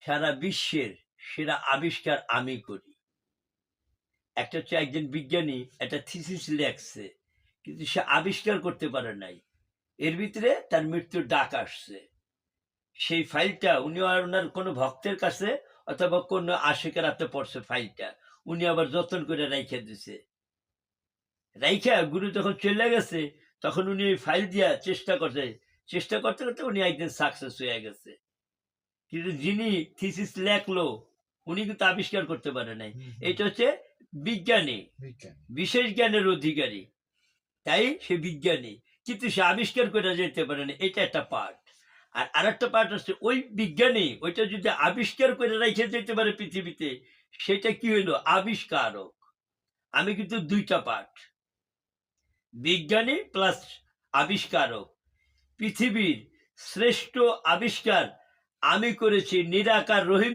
সারা বিশ্বের সেরা আবিষ্কার আমি করি। একটা হচ্ছে একজন বিজ্ঞানী একটা থিসিস লেখছে। কিন্তু সে আবিষ্কার করতে পারে নাই। এর ভিতরে তার মৃত্যুর ডাক আসছে। সেই ফাইলটা উনি আর উনার কোনো ভক্তের কাছে অথবা কোনো আশিকের হাতে পড়ছে ফাইলটা। উনি আবার যতন করে রাইখা দিছে। রাইখা গুরু যখন চইলা গেছে তখন উনি ওই ফাইল দিয়া চেষ্টা করছে। চেষ্টা করতে, করতে উনি একদিন সাকসেস হইয়া গেছে। কিন্তু যিনি থিসিস লেখলো উনি কিন্তু আবিষ্কার করতে পারে নাই। এটা হচ্ছে বিজ্ঞানী, বিজ্ঞান। বিশেষ জ্ঞানের অধিকারী। তাই সে বিজ্ঞানী। কিন্তু সে আবিষ্কার করে যেতে পারে না। এটা একটা পার্ট। আর আরেকটা পার্ট হচ্ছে ওই বিজ্ঞানী ওইটা যদি আবিষ্কার করে রাইখা যেতে পারে পৃথিবীতে, সেটা কি হইল? আবিষ্কারক। আমি কিন্তু ২ টা পার্ট। বিজ্ঞানী প্লাস আবিষ্কারক। পৃথিবীর শ্রেষ্ঠ আবিষ্কার আমি করেছি নিরাকার রহিম